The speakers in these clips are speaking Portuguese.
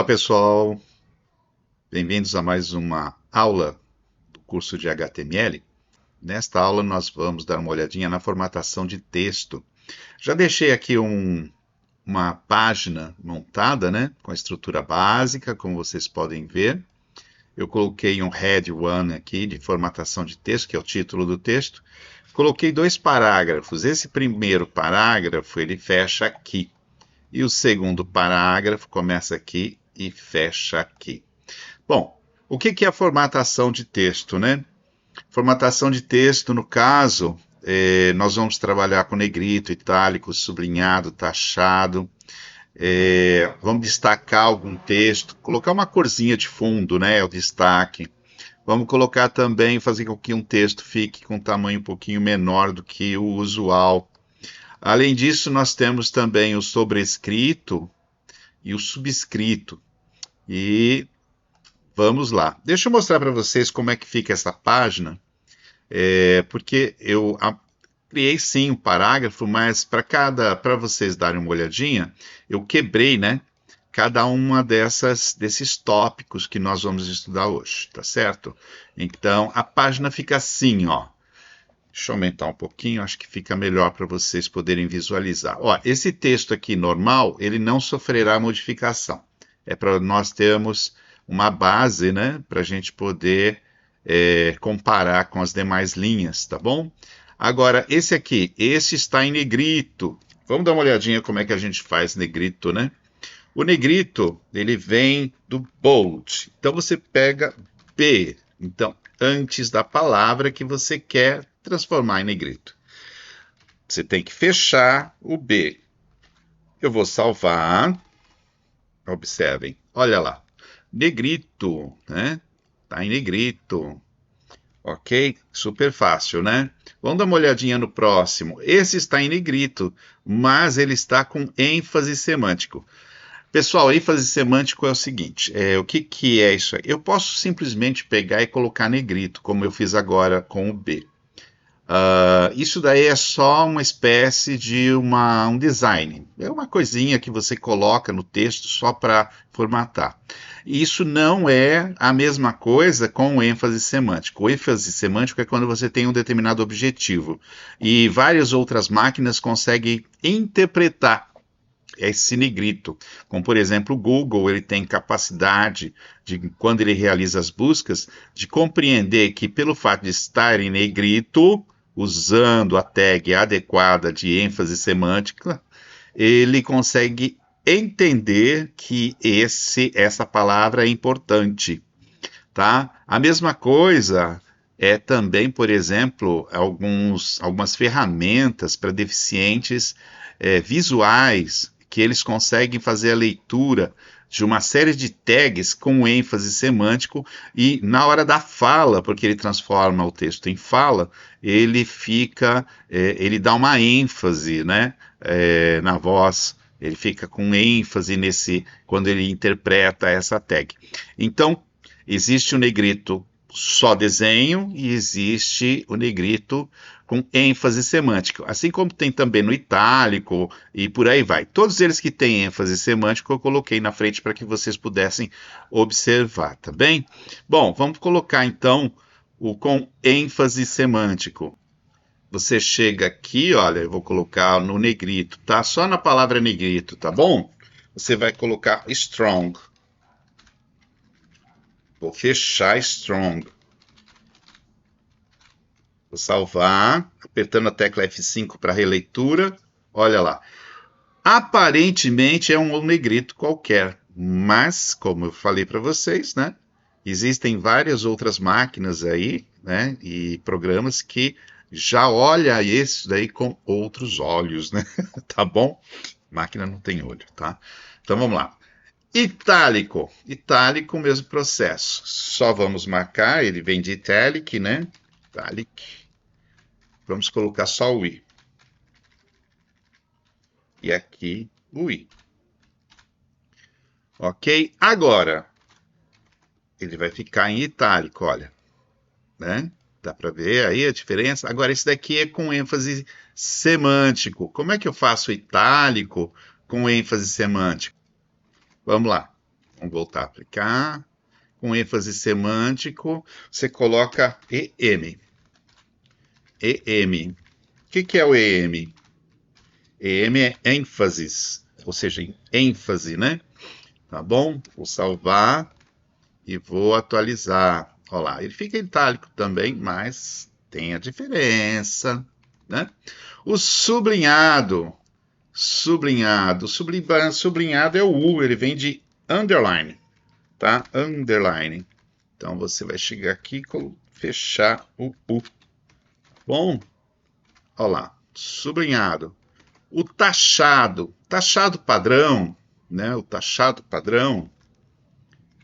Olá, pessoal. Bem-vindos a mais uma aula do curso de HTML. Nesta aula, nós vamos dar uma olhadinha na formatação de texto. Já deixei aqui uma página montada, né, com a estrutura básica, como vocês podem ver. Eu coloquei um head one aqui de formatação de texto, que é o título do texto. Coloquei dois parágrafos. Esse primeiro parágrafo, ele fecha aqui. E o segundo parágrafo começa aqui e fecha aqui. Bom, o que é a formatação de texto, né? Formatação de texto, no caso, nós vamos trabalhar com negrito, itálico, sublinhado, taxado. Vamos destacar algum texto, colocar uma corzinha de fundo, né? É o destaque. Vamos colocar também, fazer com que um texto fique com um tamanho um pouquinho menor do que o usual. Além disso, nós temos também o sobrescrito e o subscrito. E vamos lá. Deixa eu mostrar para vocês como é que fica essa página, porque eu criei sim um parágrafo, mas para vocês darem uma olhadinha, eu quebrei, né, cada uma desses tópicos que nós vamos estudar hoje, tá certo? Então, a página fica assim, ó. Deixa eu aumentar um pouquinho, acho que fica melhor para vocês poderem visualizar. Ó, esse texto aqui normal, ele não sofrerá modificação. É para nós termos uma base, né, para a gente poder comparar com as demais linhas, tá bom? Agora, esse aqui, esse está em negrito. Vamos dar uma olhadinha como é que a gente faz negrito, né? O negrito, ele vem do bold. Então, você pega B, então, antes da palavra que você quer transformar em negrito. Você tem que fechar o B. Eu vou salvar. Observem, olha lá. Negrito, né? Tá em negrito. Ok? Super fácil, né? Vamos dar uma olhadinha no próximo. Esse está em negrito, mas ele está com ênfase semântico. Pessoal, ênfase semântico é o seguinte, o que é isso aí? Eu posso simplesmente pegar e colocar negrito, como eu fiz agora com o B. Isso daí é só uma espécie de um design. É uma coisinha que você coloca no texto só para formatar. Isso não é a mesma coisa com o ênfase semântico. O ênfase semântico é quando você tem um determinado objetivo. E várias outras máquinas conseguem interpretar esse negrito. Como, por exemplo, o Google, ele tem capacidade de, quando ele realiza as buscas, de compreender que pelo fato de estar em negrito, usando a tag adequada de ênfase semântica, ele consegue entender que essa palavra é importante, tá? A mesma coisa é também, por exemplo, algumas ferramentas para deficientes visuais, que eles conseguem fazer a leitura de uma série de tags com ênfase semântico e na hora da fala, porque ele transforma o texto em fala, ele dá uma ênfase, né, na voz, ele fica com ênfase quando ele interpreta essa tag. Então, existe o negrito só desenho e existe o negrito com ênfase semântica. Assim como tem também no itálico e por aí vai. Todos eles que têm ênfase semântica eu coloquei na frente para que vocês pudessem observar, tá bem? Bom, vamos colocar então o com ênfase semântico. Você chega aqui, olha, eu vou colocar no negrito, tá? Só na palavra negrito, tá bom? Você vai colocar strong. Vou fechar strong. Vou salvar, apertando a tecla F5 para releitura. Olha lá. Aparentemente é um negrito qualquer, mas, como eu falei para vocês, né? Existem várias outras máquinas aí, né? E programas que já olham isso daí com outros olhos, né? Tá bom? Máquina não tem olho, tá? Então vamos lá. Itálico. Itálico, mesmo processo. Só vamos marcar, ele vem de italic, né? Italic. Vamos colocar só o I. E aqui o I. Ok? Agora, ele vai ficar em itálico, olha. Né? Dá para ver aí a diferença? Agora, esse daqui é com ênfase semântico. Como é que eu faço itálico com ênfase semântico? Vamos lá. Vamos voltar a aplicar. Com ênfase semântico, você coloca EM. EM. O que é o EM? EM é ênfases, ou seja, ênfase, né? Tá bom? Vou salvar e vou atualizar. Olha lá, ele fica em itálico também, mas tem a diferença, né? O sublinhado. Sublinhado é o U, ele vem de underline, tá? Underline. Então você vai chegar aqui e fechar o U. Bom, olha lá, sublinhado. O taxado padrão, né? O taxado padrão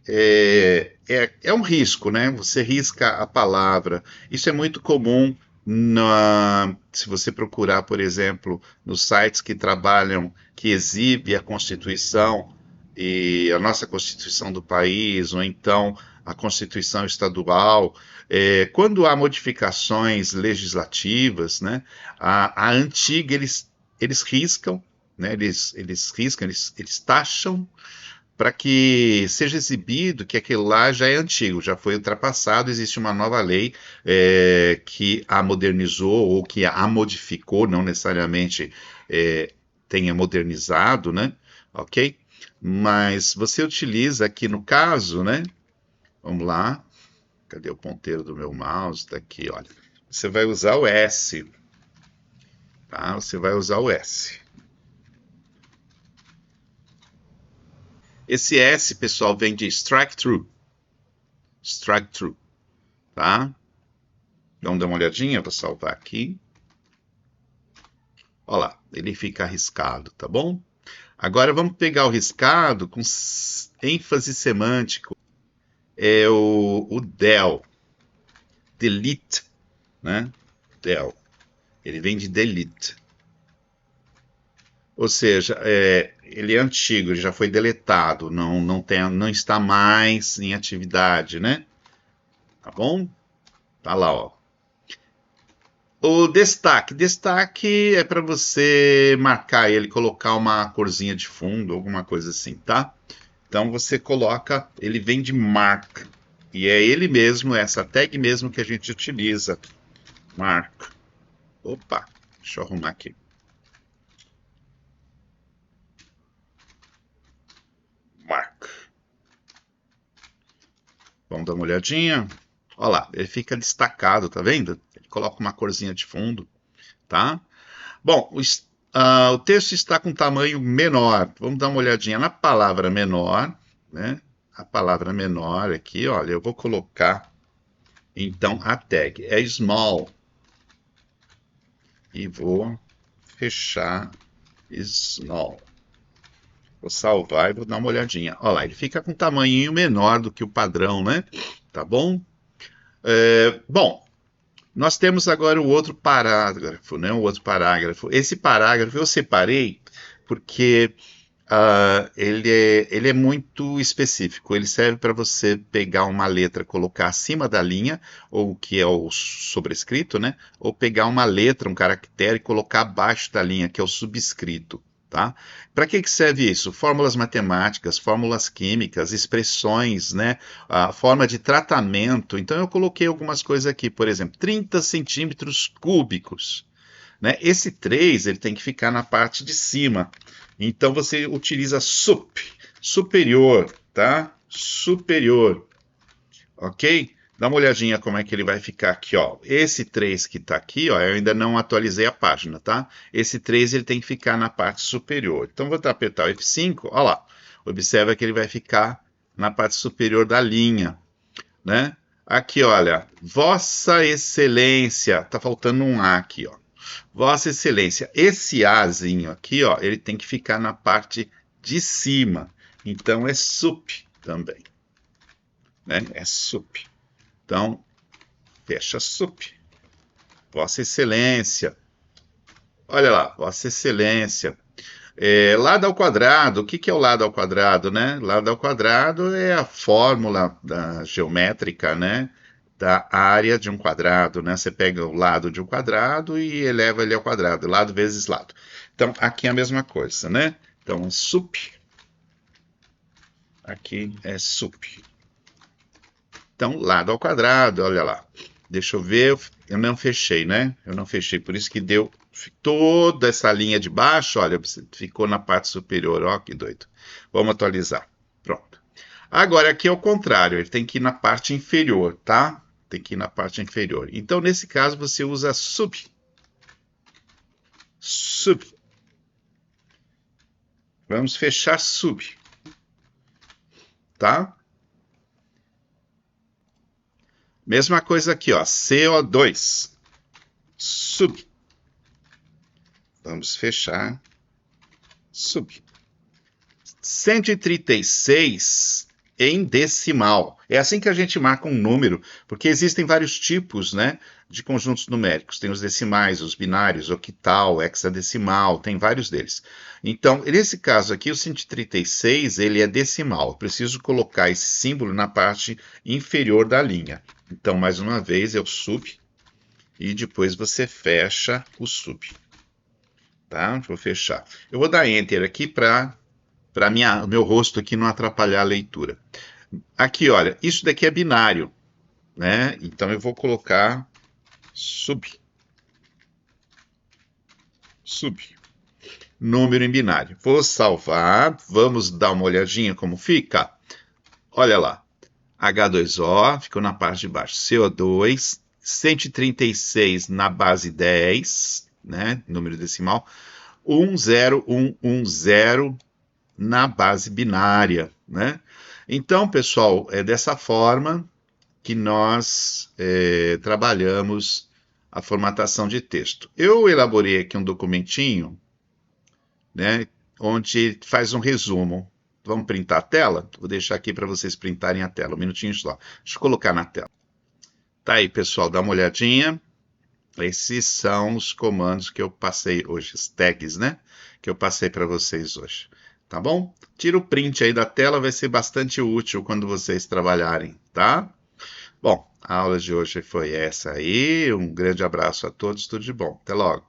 é um risco, né? Você risca a palavra. Isso é muito comum se você procurar, por exemplo, nos sites que trabalham, que exibe a Constituição e a nossa Constituição do país, ou então a Constituição estadual. Quando há modificações legislativas, né? A antiga eles riscam, né? Eles riscam, eles taxam para que seja exibido que aquele lá já é antigo, já foi ultrapassado, existe uma nova lei que a modernizou ou que a modificou, não necessariamente tenha modernizado, né? Ok? Mas você utiliza aqui no caso, né? Vamos lá. Cadê o ponteiro do meu mouse? Está aqui, olha. Você vai usar o S. Tá? Você vai usar o S. Esse S, pessoal, vem de strike through. Strike through. Tá? Vamos dar uma olhadinha, vou salvar aqui. Olha lá, ele fica arriscado, tá bom? Agora vamos pegar o riscado com ênfase semântico. É o del. Delete, né? Del. Ele vem de delete. Ou seja, ele é antigo, ele já foi deletado, não está mais em atividade, né? Tá bom? Tá lá, ó. O destaque. Destaque é para você marcar ele, colocar uma corzinha de fundo, alguma coisa assim, tá? Então você coloca, ele vem de mark. E é ele mesmo, essa tag mesmo que a gente utiliza. Mark. Opa, deixa eu arrumar aqui. Mark. Vamos dar uma olhadinha. Olha lá, ele fica destacado, tá vendo? Ele coloca uma corzinha de fundo, tá? Bom, o texto está com tamanho menor. Vamos dar uma olhadinha na palavra menor, né? A palavra menor aqui, olha, eu vou colocar, então, a tag é small. E vou fechar small. Vou salvar e vou dar uma olhadinha. Olha lá, ele fica com um tamanhinho menor do que o padrão, né? Tá bom? Bom, nós temos agora o outro parágrafo, né? O outro parágrafo. Esse parágrafo eu separei porque ele é muito específico. Ele serve para você pegar uma letra, colocar acima da linha, ou que é o sobrescrito, né? Ou pegar uma letra, um caractere, e colocar abaixo da linha, que é o subscrito. Tá? Para que serve isso? Fórmulas matemáticas, fórmulas químicas, expressões, né? A forma de tratamento. Então eu coloquei algumas coisas aqui, por exemplo, 30 centímetros cúbicos. Né? Esse 3 ele tem que ficar na parte de cima. Então você utiliza superior, tá? Superior. Ok? Dá uma olhadinha como é que ele vai ficar aqui, ó. Esse 3 que está aqui, ó, eu ainda não atualizei a página, tá? Esse 3 ele tem que ficar na parte superior. Então vou apertar o F5, ó lá. Observa que ele vai ficar na parte superior da linha, né? Aqui, olha, Vossa Excelência, tá faltando um A aqui, ó. Vossa Excelência, esse Azinho aqui, ó, ele tem que ficar na parte de cima. Então é sup também, né? É sup. Então, fecha sup. Vossa Excelência. Olha lá, Vossa Excelência. Lado ao quadrado, o que é o lado ao quadrado, né? Lado ao quadrado é a fórmula geométrica, né? Da área de um quadrado, né? Você pega o lado de um quadrado e eleva ele ao quadrado, lado vezes lado. Então, aqui é a mesma coisa, né? Então, sup. aqui é sup. Então, lado ao quadrado, olha lá. Deixa eu ver, eu não fechei, né? Eu não fechei, por isso que deu toda essa linha de baixo, olha, ficou na parte superior, ó, que doido. Vamos atualizar. Pronto. Agora, aqui é o contrário, ele tem que ir na parte inferior, tá? Tem que ir na parte inferior. Então, nesse caso, você usa sub. Sub. Vamos fechar sub. Tá? Mesma coisa aqui, ó. CO2. Sub. Vamos fechar. Sub. 136 em decimal. É assim que a gente marca um número, porque existem vários tipos, né, de conjuntos numéricos. Tem os decimais, os binários, octal, hexadecimal, tem vários deles. Então, nesse caso aqui, o 136, ele é decimal. Eu preciso colocar esse símbolo na parte inferior da linha. Então, mais uma vez, eu sub e depois você fecha o sub. Tá? Vou fechar. Eu vou dar Enter aqui para meu rosto aqui não atrapalhar a leitura. Aqui, olha, isso daqui é binário, né? Então eu vou colocar sub. Número em binário. Vou salvar, vamos dar uma olhadinha como fica. Olha lá, H2O, ficou na parte de baixo, CO2, 136 na base 10, né? Número decimal, 10110 na base binária, né? Então, pessoal, é dessa forma que nós trabalhamos a formatação de texto. Eu elaborei aqui um documentinho, né, onde faz um resumo. Vamos printar a tela? Vou deixar aqui para vocês printarem a tela, um minutinho só. Deixa eu colocar na tela. Tá aí, pessoal, dá uma olhadinha. Esses são os comandos que eu passei hoje, os tags, né, que eu passei para vocês hoje. Tá bom? Tira o print aí da tela, vai ser bastante útil quando vocês trabalharem, tá? Bom, a aula de hoje foi essa aí. Um grande abraço a todos, tudo de bom. Até logo.